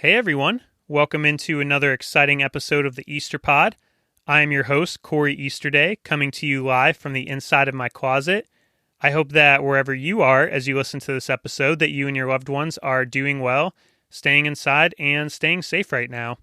Hey everyone, welcome into another exciting episode of the Easter Pod. I am your host, Corey Easterday, coming to you live from the inside of my closet. I hope that wherever you are as you listen to this episode, that you and your loved ones are doing well, staying inside, and staying safe right now.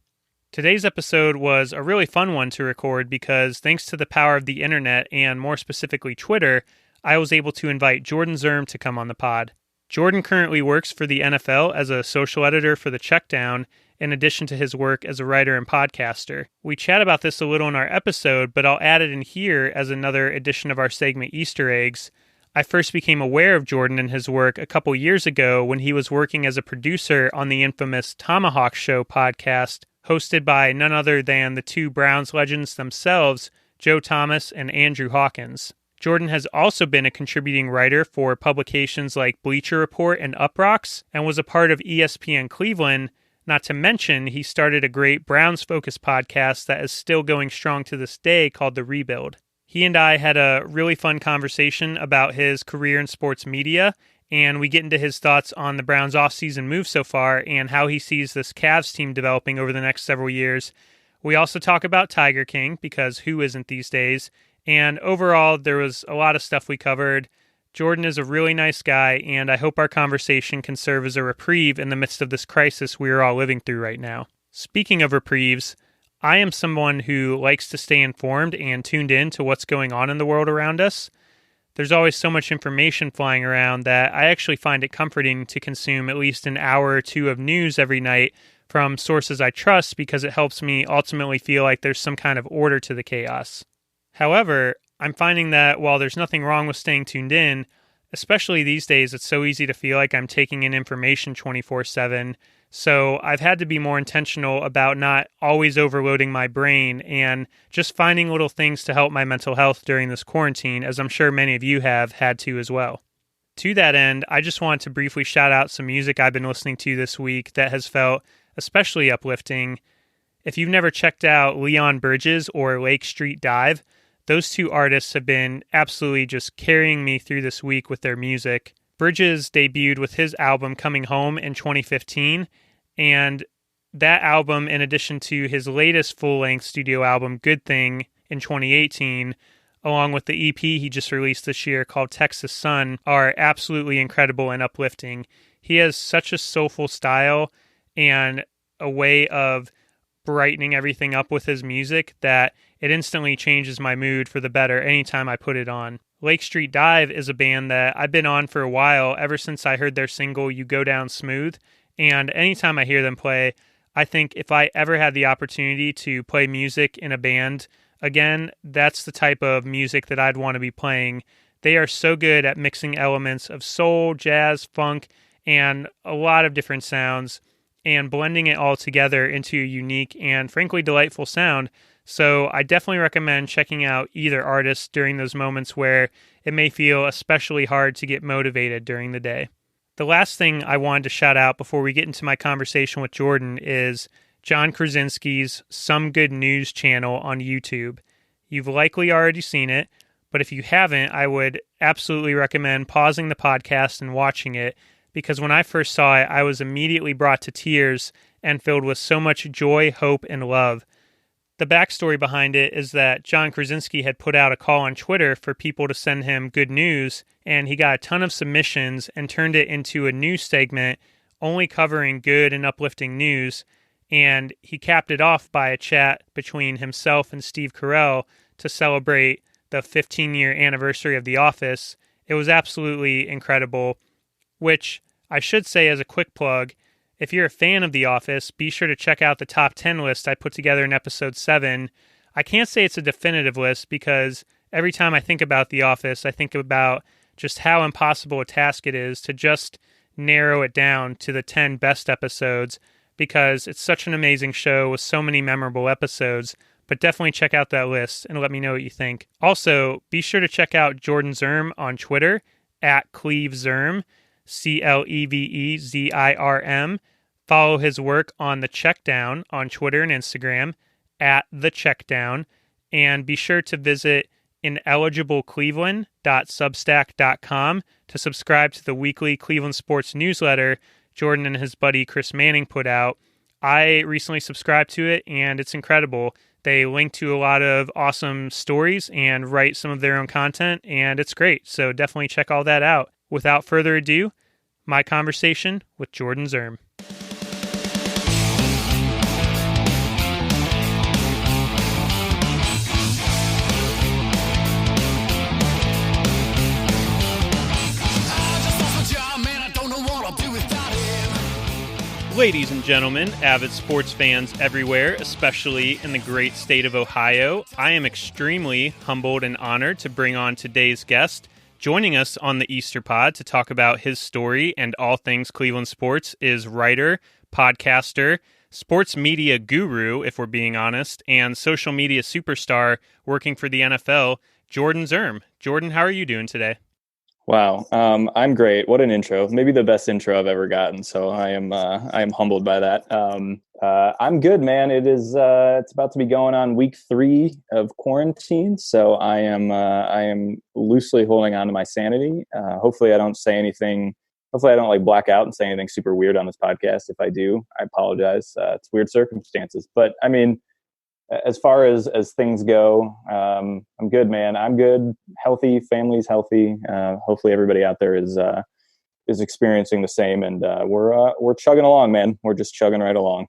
Today's episode was a really fun one to record because thanks to the power of the internet and more specifically Twitter, I was able to invite Jordan Zirm to come on the pod. Jordan currently works for the NFL as a social editor for the Checkdown, in addition to his work as a writer and podcaster. We chat about this a little in our episode, but I'll add it in here as another edition of our segment Easter Eggs. I first became aware of Jordan and his work a couple years ago when he was working as a producer on the infamous Tomahawk Show podcast, hosted by none other than the two Browns legends themselves, Joe Thomas and Andrew Hawkins. Jordan has also been a contributing writer for publications like Bleacher Report and Uproxx, and was a part of ESPN Cleveland. Not to mention, he started a great Browns-focused podcast that is still going strong to this day called The Rebuild. He and I had a really fun conversation about his career in sports media, and we get into his thoughts on the Browns' offseason move so far and how he sees this Cavs team developing over the next several years. We also talk about Tiger King, because who isn't these days? And overall, there was a lot of stuff we covered. Jordan is a really nice guy, and I hope our conversation can serve as a reprieve in the midst of this crisis we are all living through right now. Speaking of reprieves, I am someone who likes to stay informed and tuned in to what's going on in the world around us. There's always so much information flying around that I actually find it comforting to consume at least an hour or two of news every night from sources I trust, because it helps me ultimately feel like there's some kind of order to the chaos. However, I'm finding that while there's nothing wrong with staying tuned in, especially these days, it's so easy to feel like I'm taking in information 24/7. So I've had to be more intentional about not always overloading my brain and just finding little things to help my mental health during this quarantine, as I'm sure many of you have had to as well. To that end, I just want to briefly shout out some music I've been listening to this week that has felt especially uplifting. If you've never checked out Leon Bridges or Lake Street Dive, those two artists have been absolutely just carrying me through this week with their music. Bridges debuted with his album Coming Home in 2015, and that album, in addition to his latest full-length studio album, Good Thing, in 2018, along with the EP he just released this year called Texas Sun, are absolutely incredible and uplifting. He has such a soulful style and a way of brightening everything up with his music that it instantly changes my mood for the better anytime I put it on. Lake Street Dive is a band that I've been on for a while, ever since I heard their single You Go Down Smooth, and anytime I hear them play, I think if I ever had the opportunity to play music in a band again, that's the type of music that I'd want to be playing. They are so good at mixing elements of soul, jazz, funk, and a lot of different sounds, and blending it all together into a unique and frankly delightful sound. So I definitely recommend checking out either artist during those moments where it may feel especially hard to get motivated during the day. The last thing I wanted to shout out before we get into my conversation with Jordan is John Krasinski's Some Good News channel on YouTube. You've likely already seen it, but if you haven't, I would absolutely recommend pausing the podcast and watching it, because when I first saw it, I was immediately brought to tears and filled with so much joy, hope, and love. The backstory behind it is that John Krasinski had put out a call on Twitter for people to send him good news, and he got a ton of submissions and turned it into a news segment only covering good and uplifting news, and he capped it off by a chat between himself and Steve Carell to celebrate the 15-year anniversary of The Office. It was absolutely incredible, which I should say as a quick plug, if you're a fan of The Office, be sure to check out the top 10 list I put together in episode 7. I can't say it's a definitive list because every time I think about The Office, I think about just how impossible a task it is to just narrow it down to the 10 best episodes, because it's such an amazing show with so many memorable episodes. But definitely check out that list and let me know what you think. Also, be sure to check out Jordan Zirm on Twitter at CleveZirm. CleveZirm. Follow his work on The Checkdown on Twitter and Instagram at The Checkdown. And be sure to visit ineligiblecleveland.substack.com to subscribe to the weekly Cleveland sports newsletter Jordan and his buddy Chris Manning put out. I recently subscribed to it, and it's incredible. They link to a lot of awesome stories and write some of their own content, and it's great. So definitely check all that out. Without further ado, my conversation with Jordan Zirm. Ladies and gentlemen, avid sports fans everywhere, especially in the great state of Ohio, I am extremely humbled and honored to bring on today's guest. Joining us on the Easter Pod to talk about his story and all things Cleveland sports is writer, podcaster, sports media guru, if we're being honest, and social media superstar working for the NFL, Jordan Zirm. Jordan, how are you doing today? Wow, I'm great. What an intro! Maybe the best intro I've ever gotten. So I am humbled by that. I'm good, man. It's about to be going on week 3 of quarantine, so I am loosely holding on to my sanity. Hopefully, I don't say anything. Hopefully, I don't like black out and say anything super weird on this podcast. If I do, I apologize. It's weird circumstances, but I mean, as far as things go, I'm good, man. I'm good, healthy, family's healthy. Hopefully everybody out there is experiencing the same, and we're chugging along, man. We're just chugging right along.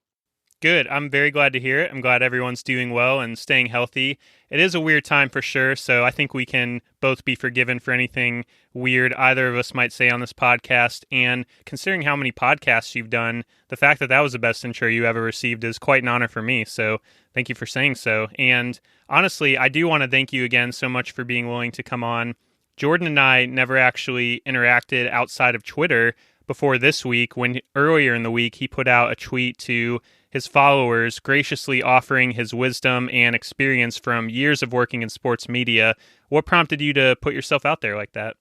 Good. I'm very glad to hear it. I'm glad everyone's doing well and staying healthy. It is a weird time for sure, so I think we can both be forgiven for anything weird either of us might say on this podcast. And considering how many podcasts you've done, the fact that that was the best intro you ever received is quite an honor for me. So thank you for saying so. And honestly, I do want to thank you again so much for being willing to come on. Jordan and I never actually interacted outside of Twitter before this week, when earlier in the week he put out a tweet to his followers graciously offering his wisdom and experience from years of working in sports media. What prompted you to put yourself out there like that?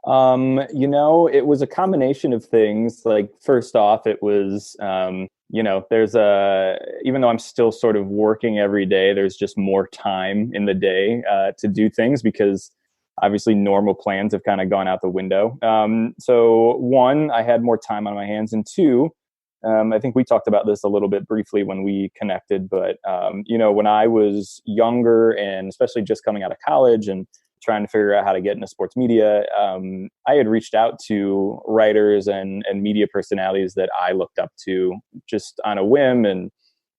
It was a combination of things. Like, first off, it was, even though I'm still sort of working every day, there's just more time in the day to do things, because obviously normal plans have kind of gone out the window. So one, I had more time on my hands, and two, I think we talked about this a little bit briefly when we connected, but, when I was younger, and especially just coming out of college and trying to figure out how to get into sports media, I had reached out to writers and media personalities that I looked up to just on a whim, and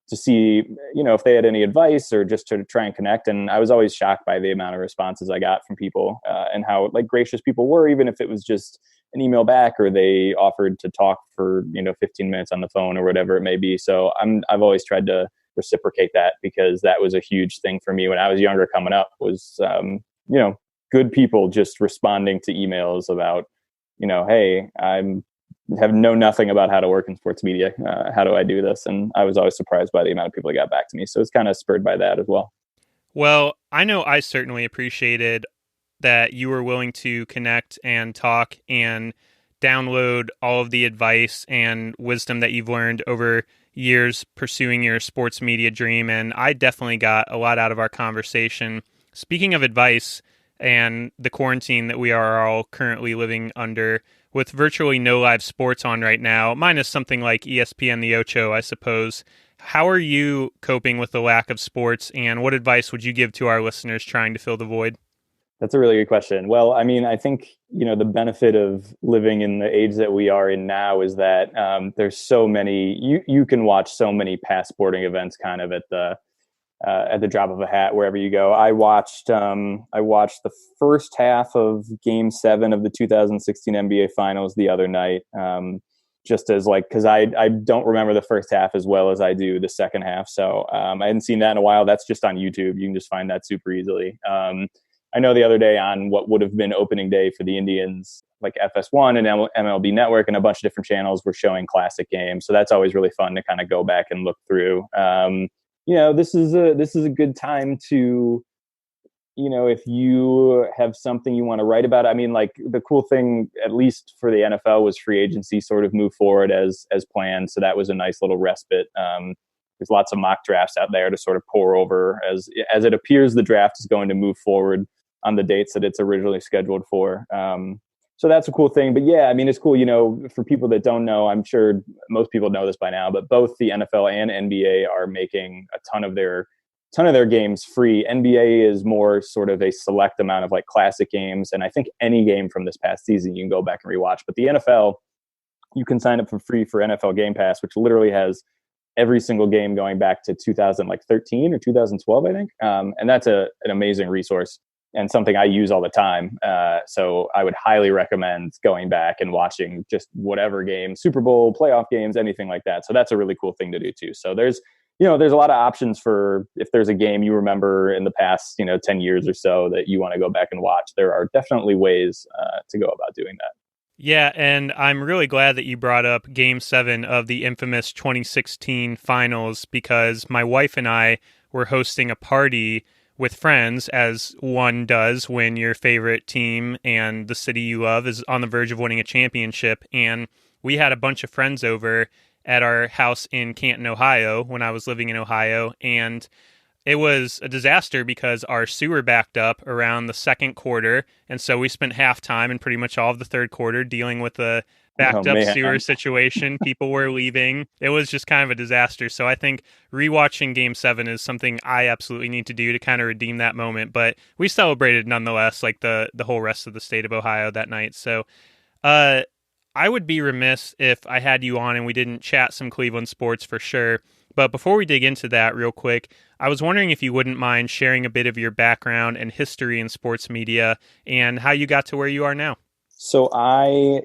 to see, if they had any advice or just to try and connect. And I was always shocked by the amount of responses I got from people, and how gracious people were, even if it was just an email back or they offered to talk for 15 minutes on the phone or whatever it may be. So I've always tried to reciprocate that, because that was a huge thing for me when I was younger coming up, was good people just responding to emails about, hey, have know nothing about how to work in sports media. How do I do this? And I was always surprised by the amount of people that got back to me. So it's kind of spurred by that as well. Well, I know I certainly appreciated that you were willing to connect and talk and download all of the advice and wisdom that you've learned over years pursuing your sports media dream. And I definitely got a lot out of our conversation. Speaking of advice and the quarantine that we are all currently living under, with virtually no live sports on right now, minus something like ESPN The Ocho, I suppose, how are you coping with the lack of sports, and what advice would you give to our listeners trying to fill the void? That's a really good question. Well, I mean, I think, the benefit of living in the age that we are in now is that there's so many, you can watch so many past sporting events kind of at the drop of a hat, wherever you go. I watched the first half of Game 7 of the 2016 NBA Finals the other night, just as because I don't remember the first half as well as I do the second half. So I hadn't seen that in a while. That's just on YouTube. You can just find that super easily. I know the other day on what would have been opening day for the Indians, like FS1 and MLB Network and a bunch of different channels were showing classic games. So that's always really fun to kind of go back and look through. This is a good time to, if you have something you want to write about. I mean, the cool thing, at least for the NFL, was free agency sort of moved forward as planned. So that was a nice little respite. There's lots of mock drafts out there to sort of pour over as it appears the draft is going to move forward on the dates that it's originally scheduled for. So that's a cool thing. But yeah, I mean, it's cool, for people that don't know, I'm sure most people know this by now, but both the NFL and NBA are making a ton of their games free. NBA is more sort of a select amount of like classic games. And I think any game from this past season you can go back and rewatch. But the NFL, you can sign up for free for NFL Game Pass, which literally has every single game going back to 2013 or 2012, I think. And that's an amazing resource and something I use all the time. So I would highly recommend going back and watching just whatever game, Super Bowl, playoff games, anything like that. So that's a really cool thing to do too. So there's a lot of options for if there's a game you remember in the past, 10 years or so that you want to go back and watch. There are definitely ways to go about doing that. Yeah, and I'm really glad that you brought up Game 7 of the infamous 2016 finals, because my wife and I were hosting a party with friends, as one does when your favorite team and the city you love is on the verge of winning a championship. And we had a bunch of friends over at our house in Canton, Ohio, when I was living in Ohio, and it was a disaster because our sewer backed up around the second quarter, and so we spent halftime and pretty much all of the third quarter dealing with the backed up sewer situation. People were leaving. It was just kind of a disaster. So I think rewatching Game 7 is something I absolutely need to do to kind of redeem that moment. But we celebrated nonetheless, like the whole rest of the state of Ohio that night. So I would be remiss if I had you on and we didn't chat some Cleveland sports for sure. But before we dig into that real quick, I was wondering if you wouldn't mind sharing a bit of your background and history in sports media and how you got to where you are now. So I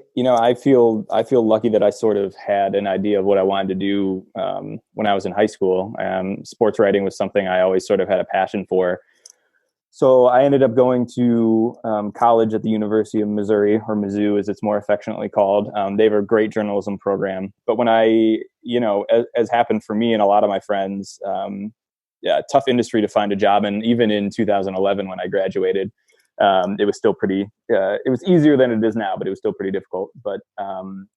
feel lucky that I sort of had an idea of what I wanted to do when I was in high school. Sports writing was something I always sort of had a passion for. So I ended up going to college at the University of Missouri, or Mizzou as it's more affectionately called. They have a great journalism program. But when as happened for me and a lot of my friends, tough industry to find a job in. Even in 2011 when I graduated, it was still it was easier than it is now, but it was still pretty difficult. But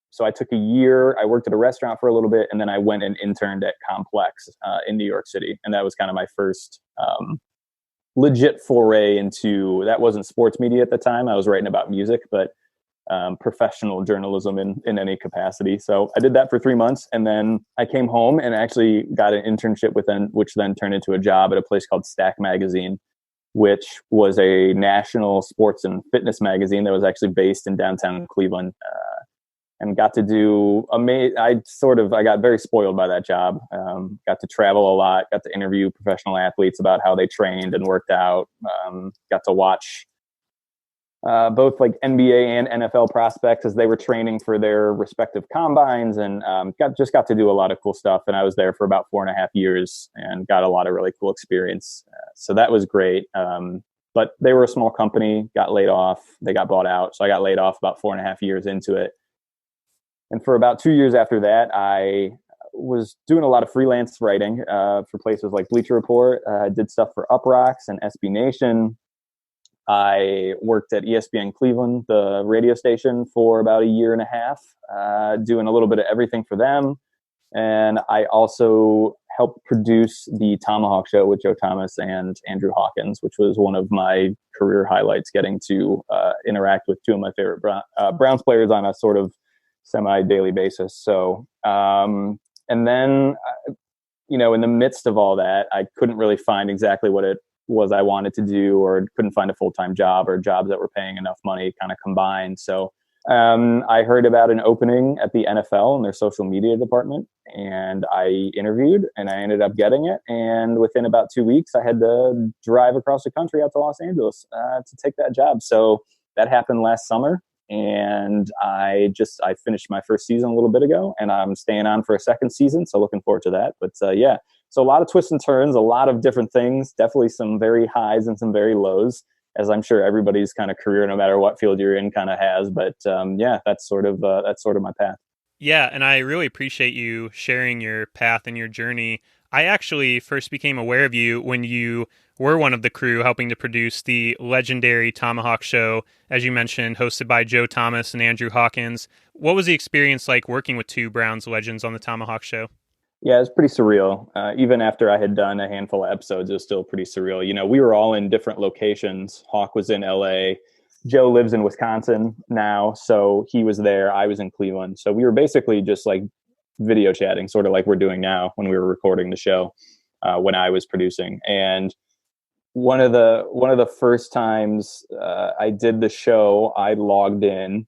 so I took a year, I worked at a restaurant for a little bit, and then I went and interned at Complex in New York City. And that was kind of my first legit foray into, that wasn't sports media at the time. I was writing about music, but professional journalism in any capacity. So I did that for 3 months, and then I came home and actually got an internship which then turned into a job at a place called Stack Magazine, which was a national sports and fitness magazine that was actually based in downtown Cleveland. And got to do I got very spoiled by that job. Got to travel a lot, got to interview professional athletes about how they trained and worked out. Got to watch both like NBA and NFL prospects as they were training for their respective combines, and got to do a lot of cool stuff. And I was there for about 4.5 years and got a lot of really cool experience. So that was great. But they were a small company, got laid off. They got bought out. So I got laid off about 4.5 years into it. And for about 2 years after that, I was doing a lot of freelance writing for places like Bleacher Report. I did stuff for Up Rocks and SB Nation. I worked at ESPN Cleveland, the radio station, for about 1.5 years, doing a little bit of everything for them. And I also helped produce the Tomahawk Show with Joe Thomas and Andrew Hawkins, which was one of my career highlights, getting to interact with two of my favorite Browns players on a sort of semi-daily basis. So, and then, in the midst of all that, I couldn't really find exactly what it was I wanted to do, or couldn't find a full-time job or jobs that were paying enough money kind of combined. So I heard about an opening at the NFL in their social media department, and I interviewed and I ended up getting it. And within about 2 weeks, I had to drive across the country out to Los Angeles to take that job. So that happened last summer. And I finished my first season a little bit ago, and I'm staying on for a second season. So looking forward to that. But so a lot of twists and turns, a lot of different things, definitely some very highs and some very lows, as I'm sure everybody's kind of career, no matter what field you're in, kind of has. But that's sort of my path. Yeah, and I really appreciate you sharing your path and your journey. I actually first became aware of you when you were one of the crew helping to produce the legendary Tomahawk Show, as you mentioned, hosted by Joe Thomas and Andrew Hawkins. What was the experience like working with two Browns legends on the Tomahawk Show? Yeah, it was pretty surreal. Even after I had done a handful of episodes, it was still pretty surreal. We were all in different locations. Hawk was in LA. Joe lives in Wisconsin now, so he was there. I was in Cleveland. So we were basically just like video chatting, sort of like we're doing now when we were recording the show, when I was producing. And one of the first times I did the show, I logged in,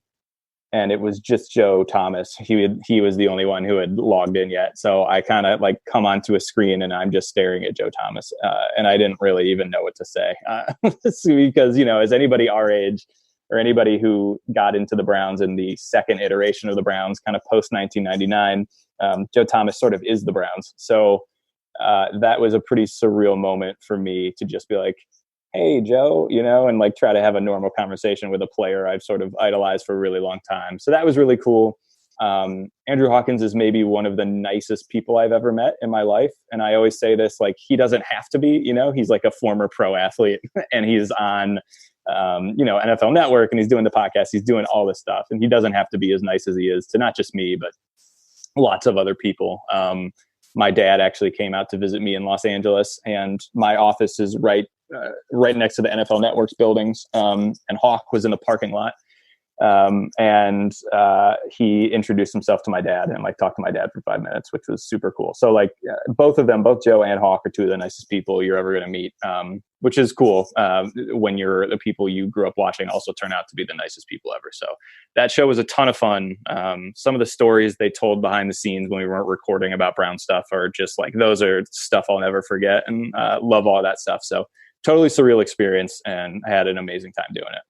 and it was just Joe Thomas. He was the only one who had logged in yet. So I kind of like come onto a screen and I'm just staring at Joe Thomas, and I didn't really even know what to say because as anybody our age or anybody who got into the Browns in the second iteration of the Browns, kind of post 1999, Joe Thomas sort of is the Browns. So that was a pretty surreal moment for me to just be like, hey, Joe, and like try to have a normal conversation with a player I've sort of idolized for a really long time. So that was really cool. Andrew Hawkins is maybe one of the nicest people I've ever met in my life. And I always say this, like, he doesn't have to be, he's like a former pro athlete and he's on, NFL Network, and he's doing the podcast. He's doing all this stuff, and he doesn't have to be as nice as he is to not just me, but lots of other people. My dad actually came out to visit me in Los Angeles, and my office is right next to the NFL Network's buildings. And Hawk was in the parking lot. And he introduced himself to my dad and like talked to my dad for 5 minutes, which was super cool. So like both of them, both Joe and Hawk, are two of the nicest people you're ever going to meet, which is cool. When the people you grew up watching also turn out to be the nicest people ever. So that show was a ton of fun. Some of the stories they told behind the scenes when we weren't recording about Brown stuff are just like, those are stuff I'll never forget, and love all that stuff. So totally surreal experience, and I had an amazing time doing it.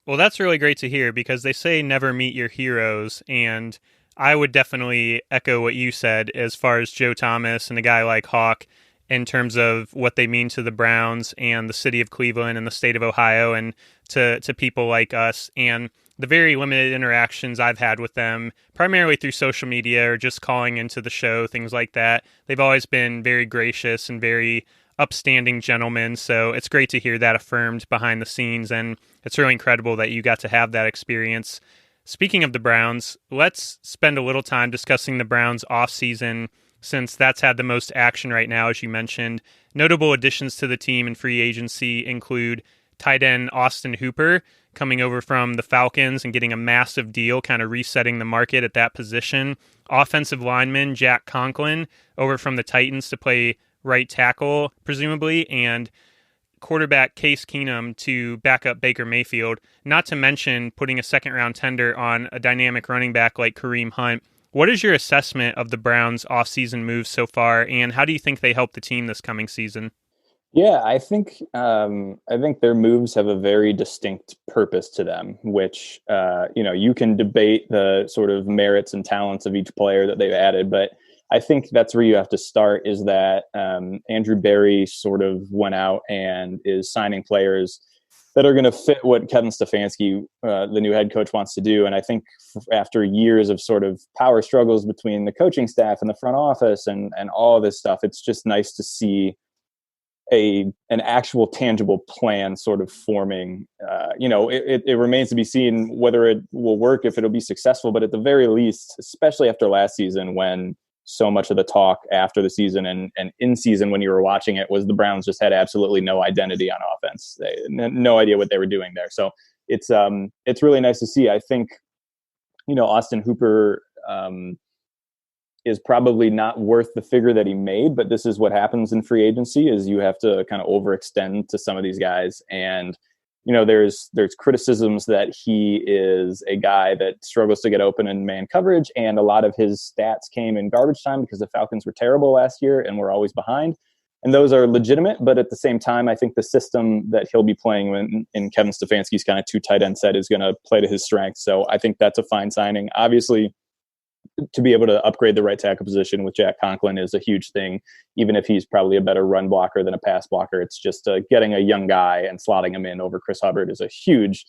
Well, that's really great to hear, because they say never meet your heroes, and I would definitely echo what you said as far as Joe Thomas and a guy like Hawk in terms of what they mean to the Browns and the city of Cleveland and the state of Ohio, and to people like us, and the very limited interactions I've had with them, primarily through social media or just calling into the show, things like that. They've always been very gracious and very upstanding gentlemen, so it's great to hear that affirmed behind the scenes, and it's really incredible that you got to have that experience. Speaking of the Browns, let's spend a little time discussing the Browns offseason, since that's had the most action right now, as you mentioned. Notable additions to the team in free agency include tight end Austin Hooper coming over from the Falcons and getting a massive deal, kind of resetting the market at that position. Offensive lineman Jack Conklin over from the Titans to play right tackle, presumably, and quarterback Case Keenum to back up Baker Mayfield, not to mention putting a second-round tender on a dynamic running back like Kareem Hunt. What is your assessment of the Browns' offseason moves so far, and how do you think they help the team this coming season? Yeah, I think their moves have a very distinct purpose to them, which you can debate the sort of merits and talents of each player that they've added, but I think that's where you have to start, is that Andrew Berry sort of went out and is signing players that are going to fit what Kevin Stefanski, the new head coach, wants to do. And I think after years of sort of power struggles between the coaching staff and the front office and all of this stuff, it's just nice to see an actual tangible plan sort of forming. It remains to be seen whether it will work, if it'll be successful, but at the very least, especially after last season, when so much of the talk after the season and in season when you were watching it was the Browns just had absolutely no identity on offense. They had no idea what they were doing there. So it's really nice to see. I think, Austin Hooper is probably not worth the figure that he made, but this is what happens in free agency, is you have to kind of overextend to some of these guys. And there's criticisms that he is a guy that struggles to get open in man coverage, and a lot of his stats came in garbage time because the Falcons were terrible last year and were always behind. And those are legitimate, but at the same time, I think the system that he'll be playing in Kevin Stefanski's kind of two tight end set is going to play to his strengths. So I think that's a fine signing. Obviously, to be able to upgrade the right tackle position with Jack Conklin is a huge thing, even if he's probably a better run blocker than a pass blocker. It's just getting a young guy and slotting him in over Chris Hubbard is a huge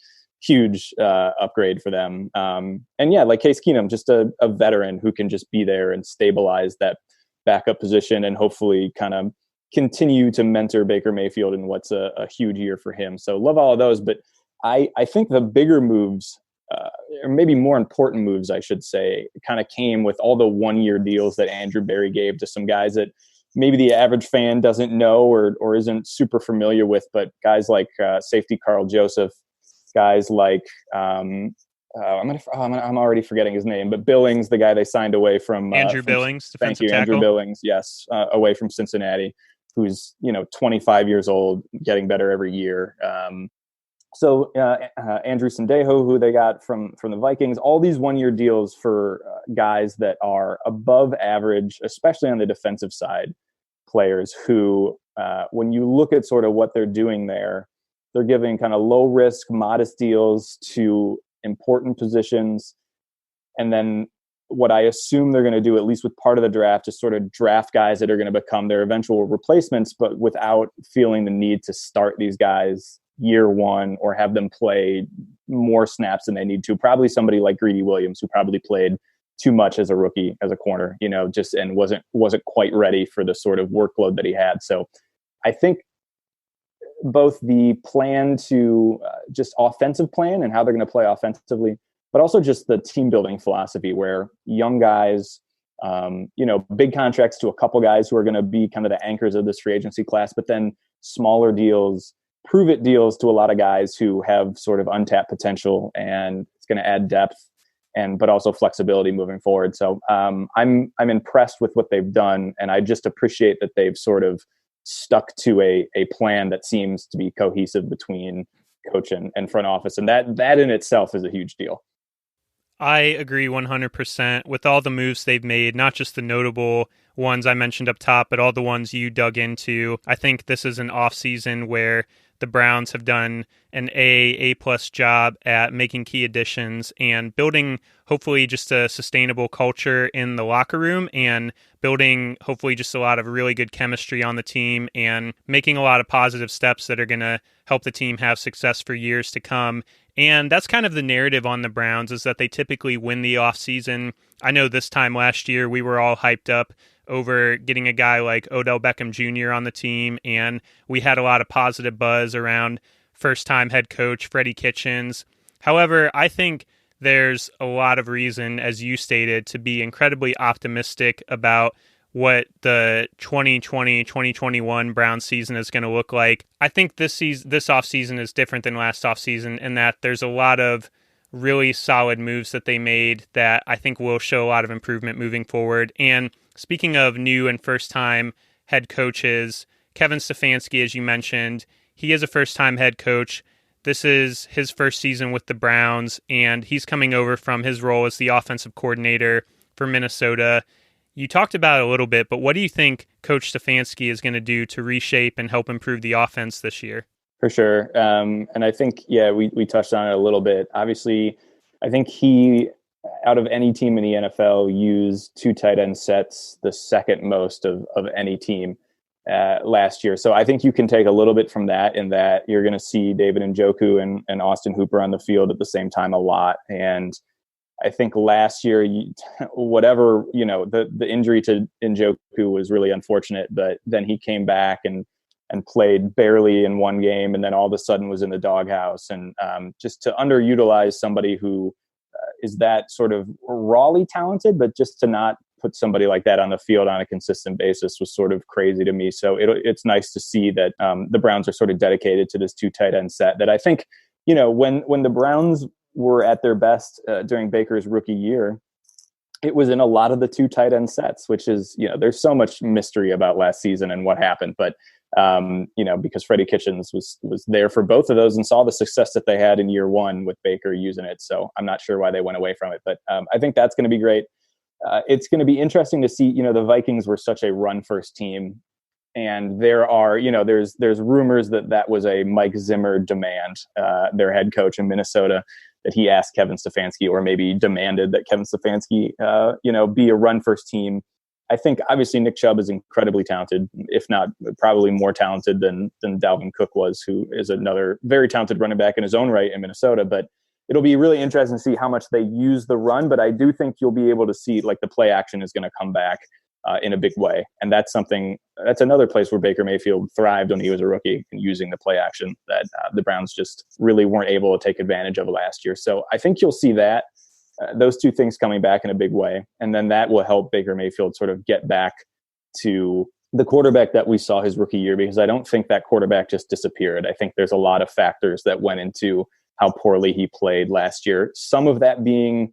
upgrade for them. And yeah, like Case Keenum, just a veteran who can just be there and stabilize that backup position and hopefully kind of continue to mentor Baker Mayfield in what's a huge year for him. So love all of those. But I think the bigger moves, or maybe more important moves, I should say, kind of came with all the one-year deals that Andrew Berry gave to some guys that maybe the average fan doesn't know or isn't super familiar with, but guys like safety Carl Joseph, guys like I'm already forgetting his name, but Billings, the guy they signed away from Andrew Billings, thank defensive you, Andrew tackle. Billings, yes, away from Cincinnati, who's 25 years old, getting better every year. So Andrew Sendejo, who they got from the Vikings, all these 1-year deals for guys that are above average, especially on the defensive side, players who, when you look at sort of what they're doing there, they're giving kind of low risk, modest deals to important positions. And then what I assume they're going to do, at least with part of the draft, is sort of draft guys that are going to become their eventual replacements, but without feeling the need to start these guys year one or have them play more snaps than they need to. Probably somebody like Greedy Williams, who probably played too much as a rookie, as a corner, just and wasn't quite ready for the sort of workload that he had. So I think both the plan to just offensive plan and how they're going to play offensively, but also just the team building philosophy where young guys, big contracts to a couple guys who are going to be kind of the anchors of this free agency class, but then smaller deals, prove it deals to a lot of guys who have sort of untapped potential, and it's going to add depth but also flexibility moving forward. So I'm impressed with what they've done, and I just appreciate that they've sort of stuck to a plan that seems to be cohesive between coach and front office, and that in itself is a huge deal. I agree 100% with all the moves they've made, not just the notable ones I mentioned up top, but all the ones you dug into. I think this is an offseason where the Browns have done an A+ job at making key additions and building hopefully just a sustainable culture in the locker room, and building hopefully just a lot of really good chemistry on the team, and making a lot of positive steps that are going to help the team have success for years to come. And that's kind of the narrative on the Browns, is that they typically win the offseason. I know this time last year we were all hyped up over getting a guy like Odell Beckham Jr. on the team, and we had a lot of positive buzz around first-time head coach Freddie Kitchens. However, I think there's a lot of reason, as you stated, to be incredibly optimistic about what the 2020-2021 Browns season is going to look like. I think this offseason is different than last offseason in that there's a lot of really solid moves that they made that I think will show a lot of improvement moving forward. And speaking of new and first-time head coaches, Kevin Stefanski, as you mentioned, he is a first-time head coach. This is his first season with the Browns, and he's coming over from his role as the offensive coordinator for Minnesota. You talked about it a little bit, but what do you think Coach Stefanski is going to do to reshape and help improve the offense this year? For sure. And I think, we touched on it a little bit. Obviously, I think he, out of any team in the NFL, used 2 tight end sets the second most of any team last year. So I think you can take a little bit from that, in that you're going to see David Njoku and Austin Hooper on the field at the same time a lot. And I think last year, the injury to Njoku was really unfortunate, but then he came back and played barely in one game, and then all of a sudden was in the doghouse. And just to underutilize somebody who is that sort of rawly talented, but just to not put somebody like that on the field on a consistent basis was sort of crazy to me. So it's nice to see that the Browns are sort of dedicated to this 2 tight end set that I think, when the Browns were at their best during Baker's rookie year, it was in a lot of the 2 tight end sets, which is, there's so much mystery about last season and what happened. But, because Freddie Kitchens was there for both of those and saw the success that they had in year one with Baker using it. So I'm not sure why they went away from it, but I think that's going to be great. It's going to be interesting to see, the Vikings were such a run first team. And there are, there's rumors that was a Mike Zimmer demand, their head coach in Minnesota, that he asked Kevin Stefanski, or maybe demanded that Kevin Stefanski, be a run first team. I think obviously Nick Chubb is incredibly talented, if not probably more talented than Dalvin Cook was, who is another very talented running back in his own right in Minnesota. But it'll be really interesting to see how much they use the run. But I do think you'll be able to see like the play action is going to come back in a big way. And that's another place where Baker Mayfield thrived when he was a rookie, and using the play action that the Browns just really weren't able to take advantage of last year. So I think you'll see that. Those 2 things coming back in a big way. And then that will help Baker Mayfield sort of get back to the quarterback that we saw his rookie year, because I don't think that quarterback just disappeared. I think there's a lot of factors that went into how poorly he played last year. Some of that being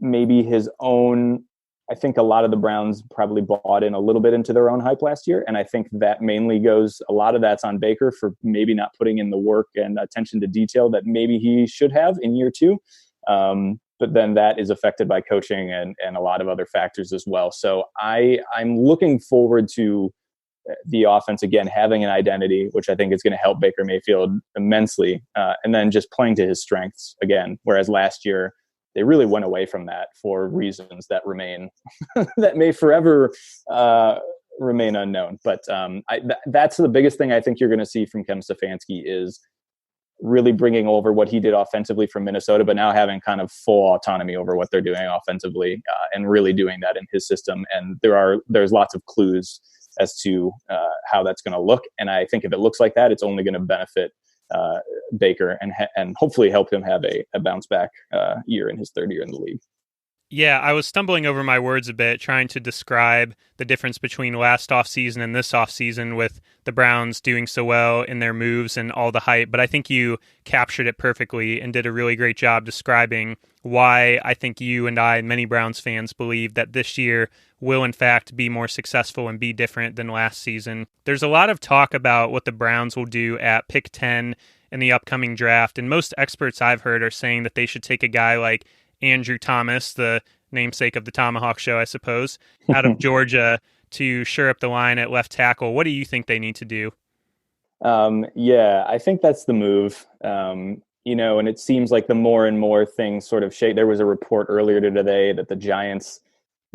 maybe his own. I think a lot of the Browns probably bought in a little bit into their own hype last year. And I think that mainly a lot of that's on Baker for maybe not putting in the work and attention to detail that maybe he should have in year two. But then that is affected by coaching and a lot of other factors as well. So I'm looking forward to the offense again having an identity, which I think is going to help Baker Mayfield immensely, and then just playing to his strengths again. Whereas last year they really went away from that for reasons that remain that may forever remain unknown. But that's the biggest thing I think you're going to see from Kevin Stefanski is really bringing over what he did offensively from Minnesota, but now having kind of full autonomy over what they're doing offensively and really doing that in his system. And there's lots of clues as to how that's going to look. And I think if it looks like that, it's only going to benefit Baker and hopefully help him have a bounce back year in his third year in the league. Yeah, I was stumbling over my words a bit, trying to describe the difference between last offseason and this offseason with the Browns doing so well in their moves and all the hype. But I think you captured it perfectly and did a really great job describing why I think you and I and many Browns fans believe that this year will in fact be more successful and be different than last season. There's a lot of talk about what the Browns will do at pick 10 in the upcoming draft, and most experts I've heard are saying that they should take a guy like Andrew Thomas, the namesake of the Tomahawk Show, I suppose, out of Georgia to shore up the line at left tackle. What do you think they need to do? Yeah, I think that's the move. And it seems like the more and more things sort of shake. There was a report earlier today that the Giants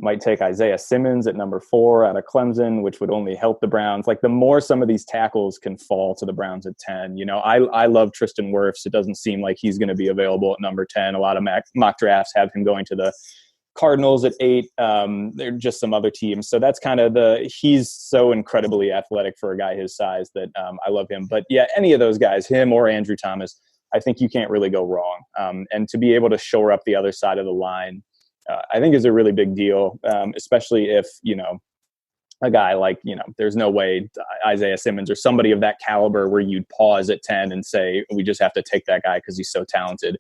might take Isaiah Simmons at number 4 out of Clemson, which would only help the Browns. Like the more some of these tackles can fall to the Browns at 10, I love Tristan Wirfs. It doesn't seem like he's going to be available at number 10. A lot of mock drafts have him going to the Cardinals at 8. There are just some other teams. So that's kind of he's so incredibly athletic for a guy his size that I love him. But yeah, any of those guys, him or Andrew Thomas, I think you can't really go wrong. And to be able to shore up the other side of the line, I think is a really big deal, especially if, a guy like, there's no way Isaiah Simmons or somebody of that caliber where you'd pause at 10 and say, we just have to take that guy because he's so talented.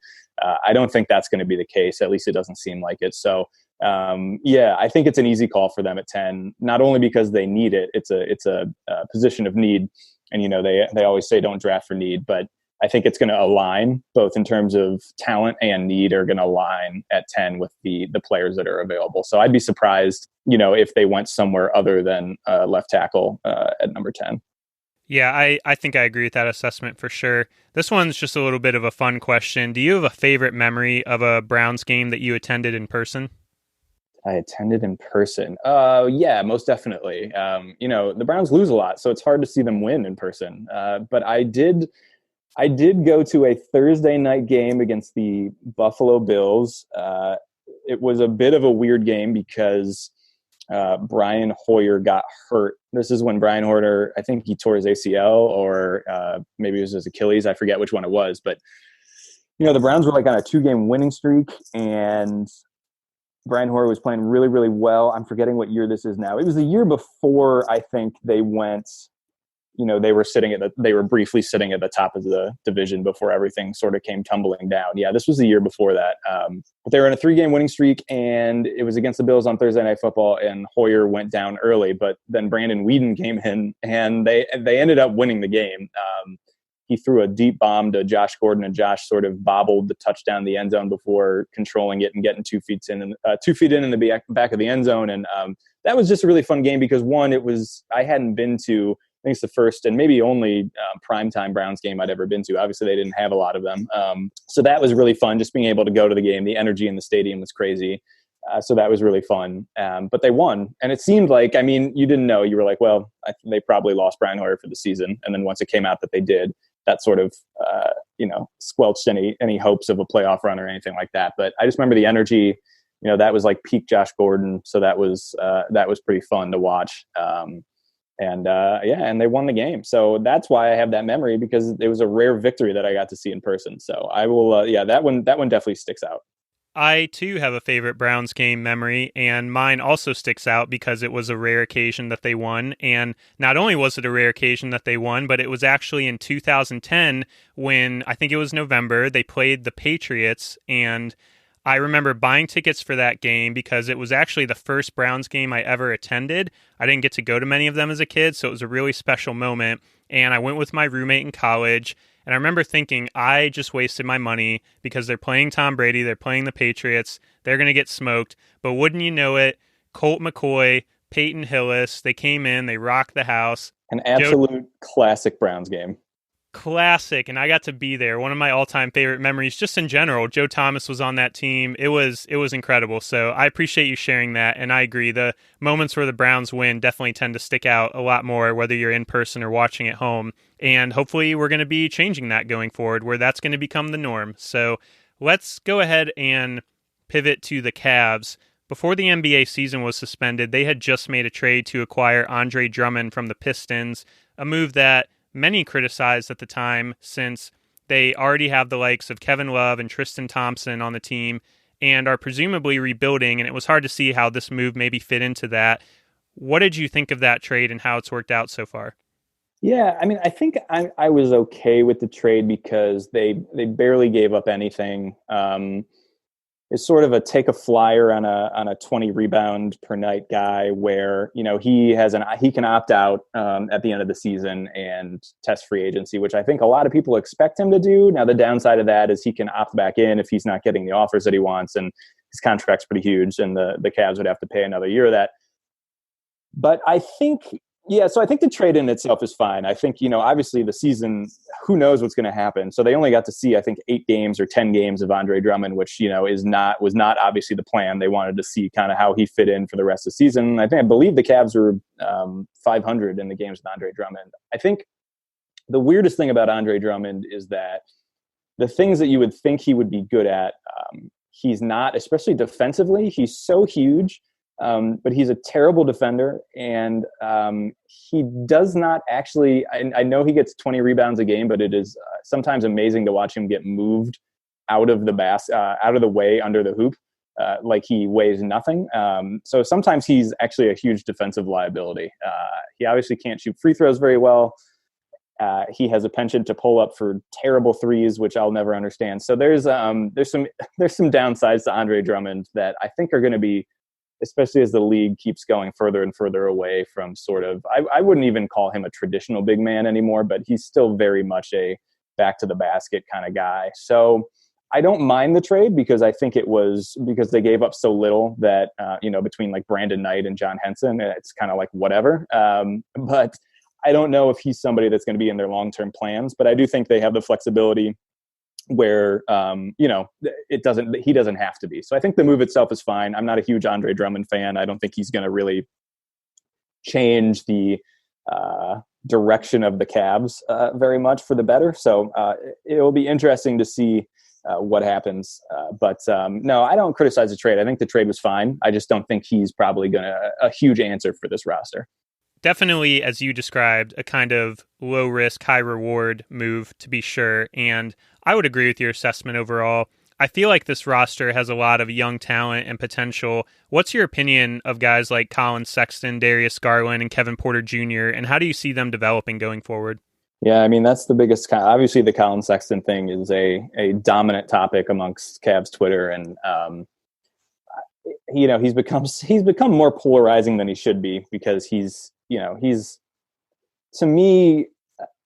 I don't think that's going to be the case. At least it doesn't seem like it. So, I think it's an easy call for them at 10, not only because they need it. It's a position of need. And, they always say don't draft for need, but I think it's going to align both in terms of talent and need are going to align at 10 with the players that are available. So I'd be surprised, if they went somewhere other than left tackle at number 10. Yeah, I think I agree with that assessment for sure. This one's just a little bit of a fun question. Do you have a favorite memory of a Browns game that you attended in person? I attended in person. Yeah, most definitely. The Browns lose a lot, so it's hard to see them win in person. But I did go to a Thursday night game against the Buffalo Bills. It was a bit of a weird game because Brian Hoyer got hurt. This is when Brian Hoyer, I think he tore his ACL or maybe it was his Achilles. I forget which one it was. But, the Browns were like on a 2-game winning streak, and Brian Hoyer was playing really, really well. I'm forgetting what year this is now. It was the year before I think they went – they were briefly sitting at the top of the division before everything sort of came tumbling down. Yeah, this was the year before that. But they were in a 3-game winning streak, and it was against the Bills on Thursday Night Football, and Hoyer went down early. But then Brandon Weeden came in, and they ended up winning the game. He threw a deep bomb to Josh Gordon, and Josh sort of bobbled the touchdown in the end zone before controlling it and getting 2 feet in in the back of the end zone. And that was just a really fun game because, one, I hadn't been to – I think it's the first and maybe only primetime Browns game I'd ever been to. Obviously, they didn't have a lot of them. So that was really fun, just being able to go to the game. The energy in the stadium was crazy. So that was really fun. But they won. And it seemed like, you didn't know. You were like, well, they probably lost Brian Hoyer for the season. And then once it came out that they did, that sort of, squelched any hopes of a playoff run or anything like that. But I just remember the energy. That was like peak Josh Gordon. So that was pretty fun to watch. And they won the game. So that's why I have that memory, because it was a rare victory that I got to see in person. So I will, that one definitely sticks out. I too have a favorite Browns game memory, and mine also sticks out because it was a rare occasion that they won. And not only was it a rare occasion that they won, but it was actually in 2010 when I think it was November, they played the Patriots. And I remember buying tickets for that game because it was actually the first Browns game I ever attended. I didn't get to go to many of them as a kid, so it was a really special moment. And I went with my roommate in college. And I remember thinking, I just wasted my money because they're playing Tom Brady, they're playing the Patriots, they're going to get smoked. But wouldn't you know it, Colt McCoy, Peyton Hillis, they came in, they rocked the house. An absolute classic Browns game. Classic, and I got to be there. One of my all-time favorite memories, just in general. Joe Thomas was on that team. It was incredible. So I appreciate you sharing that, and I agree. The moments where the Browns win definitely tend to stick out a lot more, whether you're in person or watching at home. And hopefully, we're going to be changing that going forward, where that's going to become the norm. So let's go ahead and pivot to the Cavs. Before the NBA season was suspended, they had just made a trade to acquire Andre Drummond from the Pistons, a move that many criticized at the time since they already have the likes of Kevin Love and Tristan Thompson on the team and are presumably rebuilding, and it was hard to see how this move maybe fit into that. What did you think of that trade and how it's worked out so far? Yeah, I mean, I think I was okay with the trade because they barely gave up anything. Is sort of a take a flyer on a 20 rebound per night guy where, he can opt out at the end of the season and test free agency, which I think a lot of people expect him to do. Now, the downside of that is he can opt back in if he's not getting the offers that he wants, and his contract's pretty huge, and the Cavs would have to pay another year of that. But I think, so I think the trade in itself is fine. I think, obviously the season, who knows what's going to happen. So they only got to see, I think, 8 games or 10 games of Andre Drummond, which, was not obviously the plan. They wanted to see kind of how he fit in for the rest of the season. I believe the Cavs were 500 in the games with Andre Drummond. I think the weirdest thing about Andre Drummond is that the things that you would think he would be good at, he's not, especially defensively. He's so huge. But he's a terrible defender, and he does not actually. I know he gets 20 rebounds a game, but it is sometimes amazing to watch him get moved out of the way under the hoop, like he weighs nothing. So sometimes he's actually a huge defensive liability. He obviously can't shoot free throws very well. He has a penchant to pull up for terrible threes, which I'll never understand. So there's some downsides to Andre Drummond that I think are going to be, especially as the league keeps going further and further away from sort of, I wouldn't even call him a traditional big man anymore, but he's still very much a back to the basket kind of guy. So I don't mind the trade because I think it was because they gave up so little that, between like Brandon Knight and John Henson, it's kind of like whatever. But I don't know if he's somebody that's going to be in their long-term plans, but I do think they have the flexibility where, he doesn't have to be. So I think the move itself is fine. I'm not a huge Andre Drummond fan. I don't think he's going to really change the direction of the Cavs very much for the better. So it'll be interesting to see what happens. But no, I don't criticize the trade. I think the trade was fine. I just don't think he's probably a huge answer for this roster. Definitely, as you described, a kind of low risk, high reward move to be sure. And I would agree with your assessment overall. I feel like this roster has a lot of young talent and potential. What's your opinion of guys like Colin Sexton, Darius Garland, and Kevin Porter Jr., and how do you see them developing going forward? Yeah, I mean, that's the biggest. Obviously, the Colin Sexton thing is a dominant topic amongst Cavs Twitter, and he's become more polarizing than he should be because he's to me,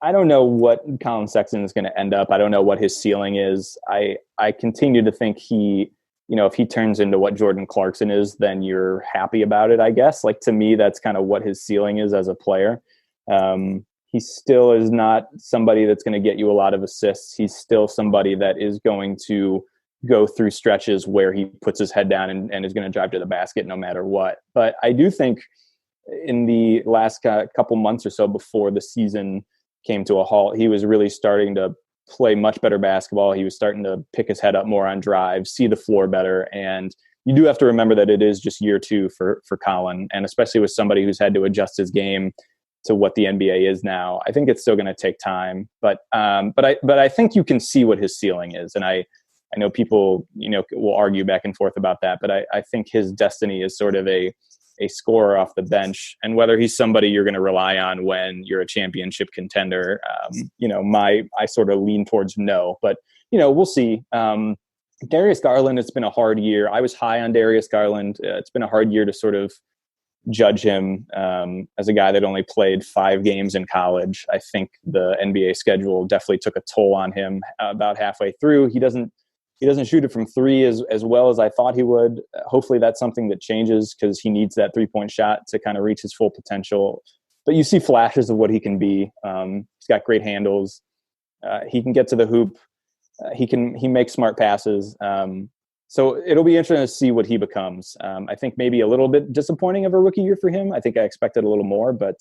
I don't know what Colin Sexton is going to end up. I don't know what his ceiling is. I continue to think if he turns into what Jordan Clarkson is, then you're happy about it, I guess. Like, to me, that's kind of what his ceiling is as a player. He still is not somebody that's going to get you a lot of assists. He's still somebody that is going to go through stretches where he puts his head down and is going to drive to the basket no matter what. But I do think in the last couple months or so before the season came to a halt, he was really starting to play much better basketball. He was starting to pick his head up more on drives, see the floor better. And you do have to remember that it is just year 2 for Colin, and especially with somebody who's had to adjust his game to what the NBA is now. I think it's still going to take time, but I think you can see what his ceiling is. And I I know people, will argue back and forth about that, but I think his destiny is sort of a scorer off the bench, and whether he's somebody you're going to rely on when you're a championship contender, I sort of lean towards no, but we'll see. Darius Garland, it's been a hard year. I was high on Darius Garland. It's been a hard year to sort of judge him as a guy that only played 5 games in college. I think the NBA schedule definitely took a toll on him about halfway through. He doesn't shoot it from 3 as well as I thought he would. Hopefully that's something that changes, because he needs that 3-point shot to kind of reach his full potential. But you see flashes of what he can be. He's got great handles. He can get to the hoop. He makes smart passes. So it'll be interesting to see what he becomes. I think maybe a little bit disappointing of a rookie year for him. I think I expected a little more, but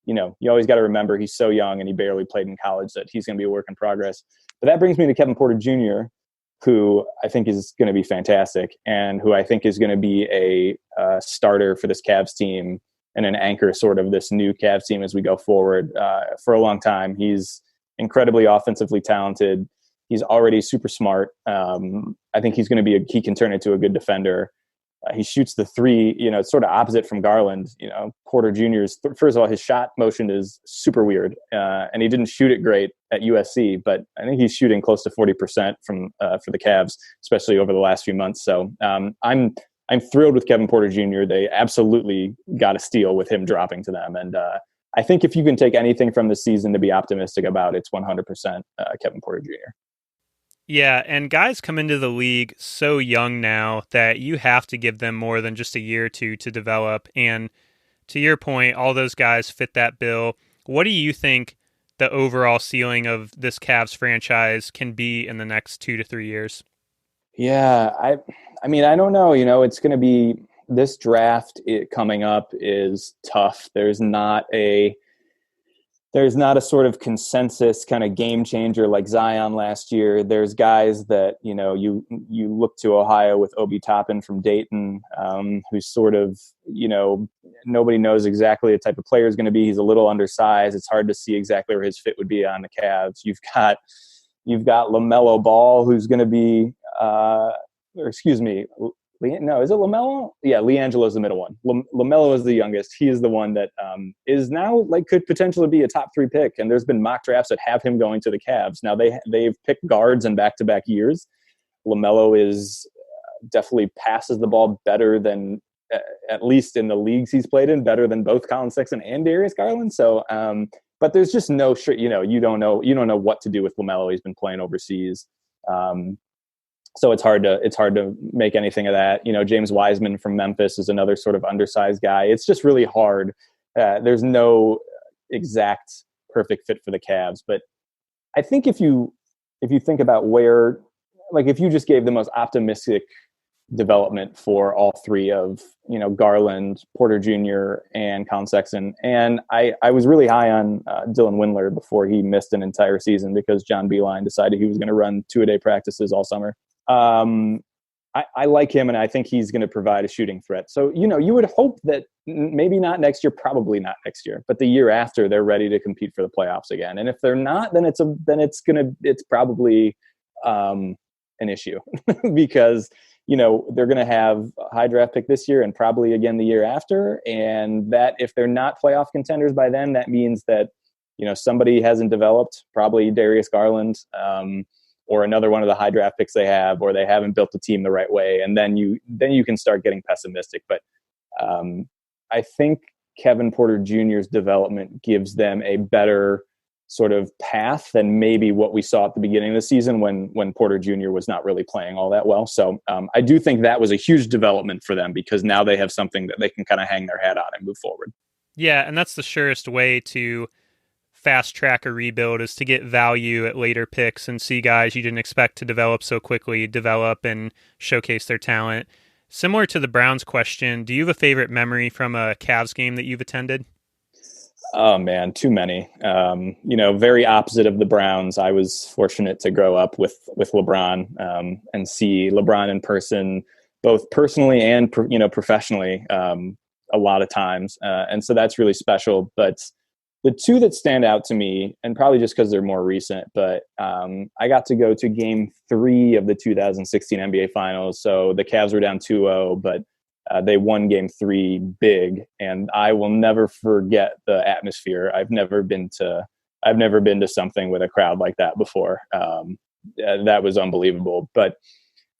you always got to remember he's so young and he barely played in college that he's going to be a work in progress. But that brings me to Kevin Porter Jr., who I think is going to be fantastic, and who I think is going to be a starter for this Cavs team and an anchor sort of this new Cavs team as we go forward for a long time. He's incredibly offensively talented. He's already super smart. I think he's going to be he can turn into a good defender. He shoots the 3, it's sort of opposite from Garland. Porter Jr.'s, first of all, his shot motion is super weird. And he didn't shoot it great at USC, but I think he's shooting close to 40% for the Cavs, especially over the last few months. So I'm thrilled with Kevin Porter Jr. They absolutely got a steal with him dropping to them. And I think if you can take anything from this season to be optimistic about, it's 100% Kevin Porter Jr. Yeah, and guys come into the league so young now that you have to give them more than just a year or two to develop. And to your point, all those guys fit that bill. What do you think the overall ceiling of this Cavs franchise can be in the next 2 to 3 years? Yeah, I mean, I don't know. It's going to be this draft coming up is tough. There's not a sort of consensus kind of game changer like Zion last year. There's guys that, you look to Ohio with Obi Toppin from Dayton, who's sort of, nobody knows exactly the type of player is going to be. He's a little undersized. It's hard to see exactly where his fit would be on the Cavs. You've got LaMelo Ball, who's going to be, no, is it LaMelo? Yeah, LiAngelo's the middle one. LaMelo is the youngest. He is the one that is now could potentially be a top 3 pick. And there's been mock drafts that have him going to the Cavs. Now they've picked guards in back-to-back years. LaMelo is definitely passes the ball better than, at least in the leagues he's played in, better than both Colin Sexton and Darius Garland. So, but there's just no you don't know what to do with LaMelo. He's been playing overseas. So it's hard to make anything of that. James Wiseman from Memphis is another sort of undersized guy. It's just really hard. There's no exact perfect fit for the Cavs. But I think if you think about where, if you just gave the most optimistic development for all 3 of, Garland, Porter Jr., and Colin Sexton. And I was really high on Dylan Windler before he missed an entire season because John Beilein decided he was going to run 2-a-day practices all summer. I like him, and I think he's going to provide a shooting threat. So, you would hope that maybe not next year, probably not next year, but the year after they're ready to compete for the playoffs again. And if they're not, then it's probably an issue because, they're going to have a high draft pick this year and probably again the year after. And that if they're not playoff contenders by then, that means that, somebody hasn't developed, probably Darius Garland, or another one of the high draft picks they have, or they haven't built the team the right way. And then you can start getting pessimistic. But I think Kevin Porter Jr.'s development gives them a better sort of path than maybe what we saw at the beginning of the season when Porter Jr. was not really playing all that well. So I do think that was a huge development for them because now they have something that they can kind of hang their hat on and move forward. Yeah, and that's the surest way to fast track a rebuild is to get value at later picks and see guys you didn't expect to develop so quickly develop and showcase their talent. Similar to the Browns question, do you have a favorite memory from a Cavs game that you've attended? Oh man, too many. Very opposite of the Browns. I was fortunate to grow up with LeBron and see LeBron in person, both personally and professionally, a lot of times, and so that's really special. But the two that stand out to me, and probably just because they're more recent, but I got to go to Game 3 of the 2016 NBA Finals. So the Cavs were down 2-0, but they won Game 3 big, and I will never forget the atmosphere. I've never been to something with a crowd like that before. That was unbelievable. But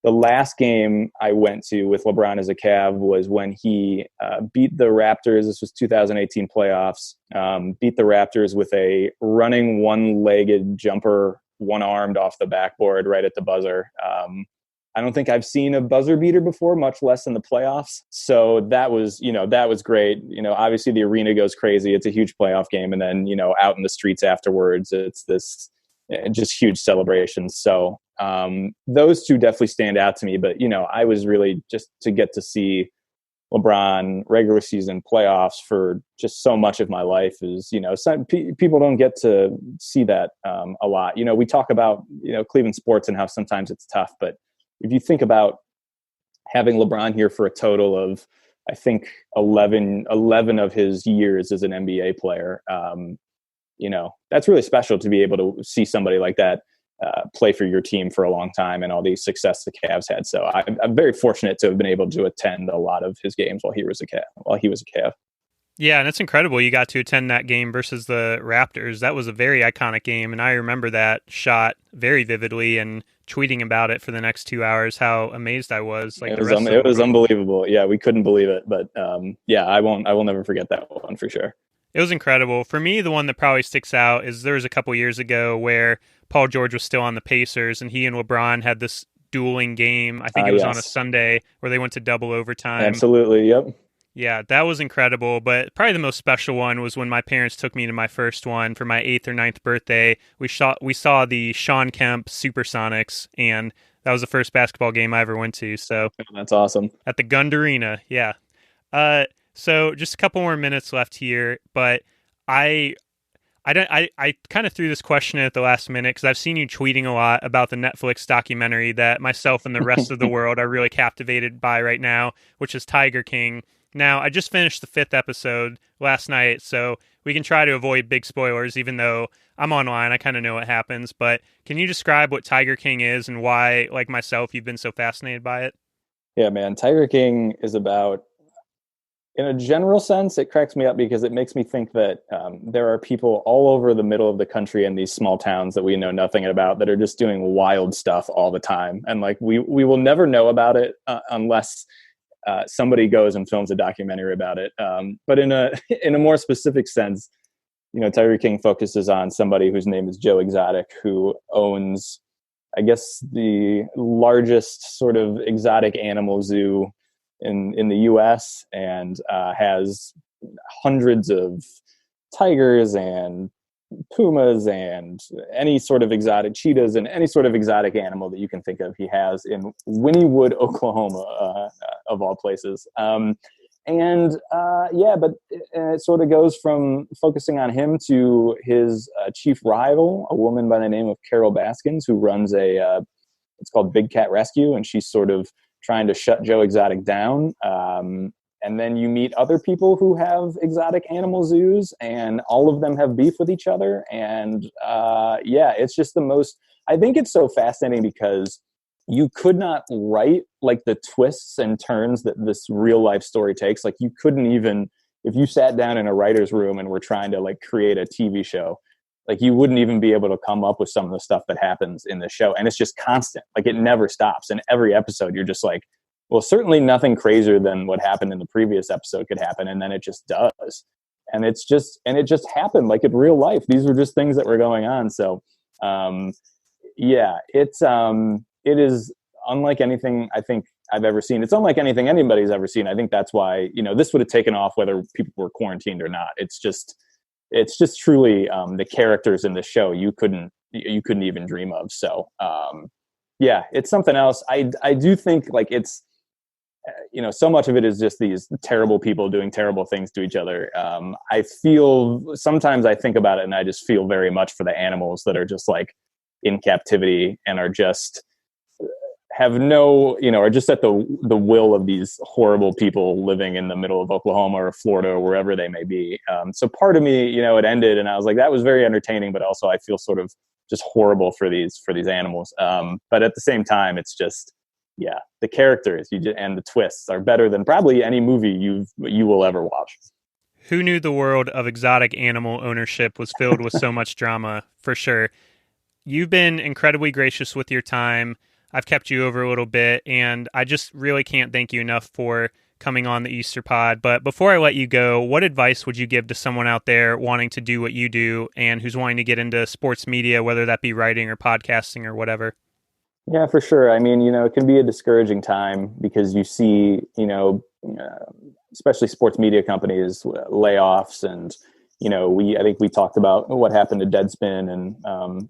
the last game I went to with LeBron as a Cav was when he beat the Raptors. This was 2018 playoffs. Beat the Raptors with a running one-legged jumper, one-armed off the backboard right at the buzzer. I don't think I've seen a buzzer beater before, much less in the playoffs. So that was great. Obviously the arena goes crazy. It's a huge playoff game. And then, out in the streets afterwards, it's this just huge celebration. So those two definitely stand out to me. But, I was really just to get to see LeBron regular season playoffs for just so much of my life is, some people don't get to see that a lot. We talk about, Cleveland sports and how sometimes it's tough, but if you think about having LeBron here for a total of, I think 11 of his years as an NBA player, that's really special to be able to see somebody like that play for your team for a long time and all the success the Cavs had. So I'm very fortunate to have been able to attend a lot of his games while he was a Cav. Yeah, and it's incredible you got to attend that game versus the Raptors. That was a very iconic game, and I remember that shot very vividly and tweeting about it for the next 2 hours, how amazed I was. It was unbelievable. Yeah, we couldn't believe it. But I will never forget that one for sure. It was incredible. For me, the one that probably sticks out is there was a couple years ago where Paul George was still on the Pacers, and he and LeBron had this dueling game. I think it was on a Sunday where they went to double overtime. Absolutely, yep. Yeah, that was incredible. But probably the most special one was when my parents took me to my first one for my 8th or 9th birthday. We saw the Sean Kemp Supersonics, and that was the first basketball game I ever went to. So that's awesome. At the Gund Arena, yeah. So just a couple more minutes left here, but I kind of threw this question in at the last minute because I've seen you tweeting a lot about the Netflix documentary that myself and the rest of the world are really captivated by right now, which is Tiger King. Now, I just finished the 5th episode last night, so we can try to avoid big spoilers, even though I'm online. I kind of know what happens. But can you describe what Tiger King is and why, like myself, you've been so fascinated by it? Yeah, man. Tiger King is about, in a general sense, it cracks me up because it makes me think that there are people all over the middle of the country in these small towns that we know nothing about that are just doing wild stuff all the time. And like we will never know about it unless somebody goes and films a documentary about it. But in a more specific sense, Tiger King focuses on somebody whose name is Joe Exotic, who owns, I guess, the largest sort of exotic animal zoo in the U.S. and has hundreds of tigers and pumas and any sort of exotic cheetahs and any sort of exotic animal that you can think of. He has in Wynnewood, Oklahoma, of all places. But it sort of goes from focusing on him to his chief rival, a woman by the name of Carol Baskins, who runs it's called Big Cat Rescue, and she's sort of trying to shut Joe Exotic down. And then you meet other people who have exotic animal zoos, and all of them have beef with each other. And it's just I think it's so fascinating because you could not write like the twists and turns that this real life story takes. Like you couldn't even, if you sat down in a writer's room and were trying to like create a TV show, like you wouldn't even be able to come up with some of the stuff that happens in the show. And it's just constant. Like it never stops. And every episode you're just like, well, certainly nothing crazier than what happened in the previous episode could happen. And then it just does. And it just happened like in real life. These were just things that were going on. So it is unlike anything I think I've ever seen. It's unlike anything anybody's ever seen. I think that's why, this would have taken off whether people were quarantined or not. It's just truly the characters in the show you couldn't even dream of. So it's something else. I do think like it's, so much of it is just these terrible people doing terrible things to each other. Sometimes I think about it and I just feel very much for the animals that are just like in captivity and are just have no, are just at the will of these horrible people living in the middle of Oklahoma or Florida or wherever they may be. So part of me, it ended, and I was like, that was very entertaining, but also I feel sort of just horrible for these animals. But at the same time, it's just, the characters and the twists are better than probably any movie you will ever watch. Who knew the world of exotic animal ownership was filled with so much drama, for sure. You've been incredibly gracious with your time. I've kept you over a little bit, and I just really can't thank you enough for coming on the Easter Pod. But before I let you go, what advice would you give to someone out there wanting to do what you do and who's wanting to get into sports media, whether that be writing or podcasting or whatever? Yeah, for sure. I mean, it can be a discouraging time because you see, especially sports media companies, layoffs, and I think we talked about what happened to Deadspin, and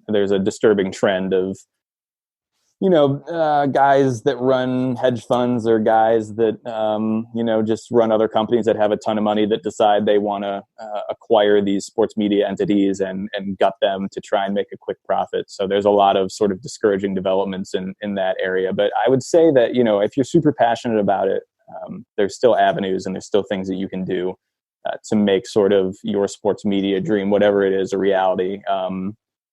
there's a disturbing trend of guys that run hedge funds or guys that just run other companies that have a ton of money that decide they want to acquire these sports media entities and gut them to try and make a quick profit. So there's a lot of sort of discouraging developments in that area. But I would say that if you're super passionate about it, there's still avenues and there's still things that you can do to make sort of your sports media dream, whatever it is, a reality.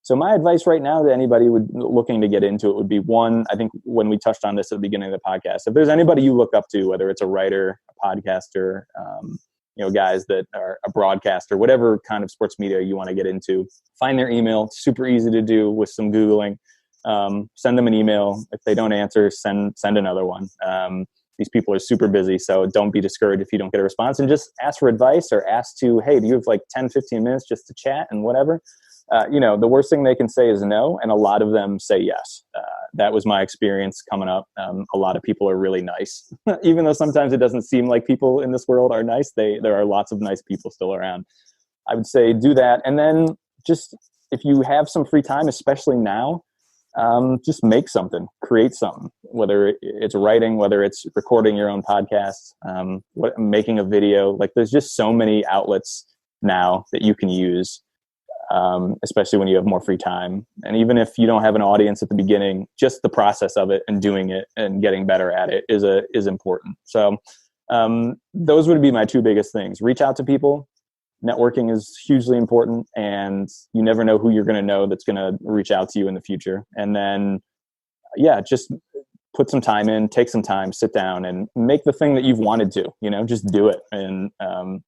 So my advice right now to anybody looking to get into it would be, one, I think when we touched on this at the beginning of the podcast, if there's anybody you look up to, whether it's a writer, a podcaster, guys that are a broadcaster, whatever kind of sports media you want to get into, find their email. It's super easy to do with some Googling. Send them an email. If they don't answer, send another one. These people are super busy, so don't be discouraged if you don't get a response, and just ask for advice or ask to, hey, do you have like 10, 15 minutes just to chat and whatever? The worst thing they can say is no, and a lot of them say yes. That was my experience coming up. A lot of people are really nice. Even though sometimes it doesn't seem like people in this world are nice, there are lots of nice people still around. I would say do that. And then just, if you have some free time, especially now, just make something, create something, whether it's writing, whether it's recording your own podcast, making a video. Like, there's just so many outlets now that you can use. Especially when you have more free time. And even if you don't have an audience at the beginning, just the process of it and doing it and getting better at it is important. So those would be my two biggest things. Reach out to people. Networking is hugely important, and you never know who you're going to know that's going to reach out to you in the future. And then, just put some time in, take some time, sit down and make the thing that you've wanted to, just do it. And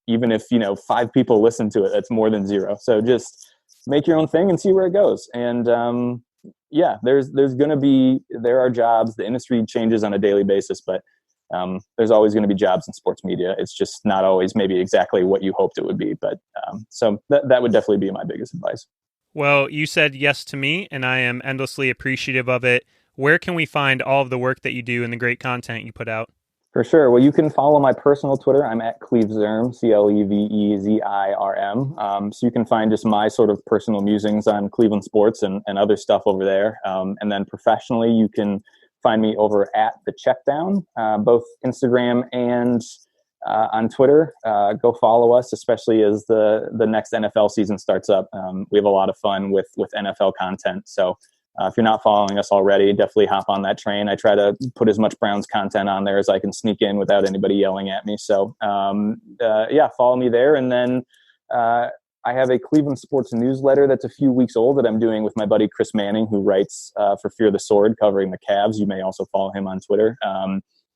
even if, 5 people listen to it, that's more than 0. So just make your own thing and see where it goes. And there are jobs, the industry changes on a daily basis, but there's always going to be jobs in sports media. It's just not always maybe exactly what you hoped it would be. But so that would definitely be my biggest advice. Well, you said yes to me, and I am endlessly appreciative of it. Where can we find all of the work that you do and the great content you put out? For sure. Well, you can follow my personal Twitter. I'm at Cleve Zirm, CLEVEZIRM. So you can find just my sort of personal musings on Cleveland sports and other stuff over there. And then professionally, you can find me over at the Checkdown, both Instagram and on Twitter. Go follow us, especially as the next NFL season starts up. We have a lot of fun with NFL content. So if you're not following us already, definitely hop on that train. I try to put as much Browns content on there as I can sneak in without anybody yelling at me. So, follow me there. And then I have a Cleveland sports newsletter that's a few weeks old that I'm doing with my buddy Chris Manning, who writes for Fear the Sword, covering the Cavs. You may also follow him on Twitter.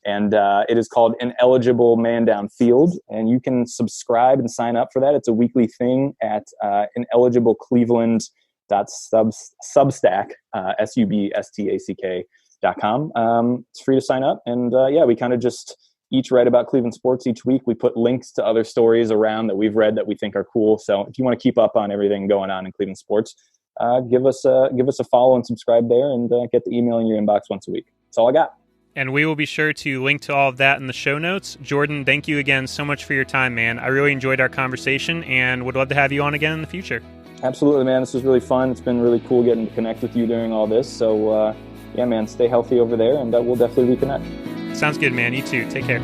And it is called Ineligible Man Downfield. And you can subscribe and sign up for that. It's a weekly thing at ineligiblecleveland.substack, substack.com. It's free to sign up. And we kind of just each write about Cleveland sports each week. We put links to other stories around that we've read that we think are cool. So if you want to keep up on everything going on in Cleveland sports, give us a follow and subscribe there, and get the email in your inbox once a week. That's all I got. And we will be sure to link to all of that in the show notes. Jordan, thank you again so much for your time, man. I really enjoyed our conversation and would love to have you on again in the future. Absolutely, man. This was really fun. It's been really cool getting to connect with you during all this. So, man, stay healthy over there, and we'll definitely reconnect. Sounds good, man. You too. Take care.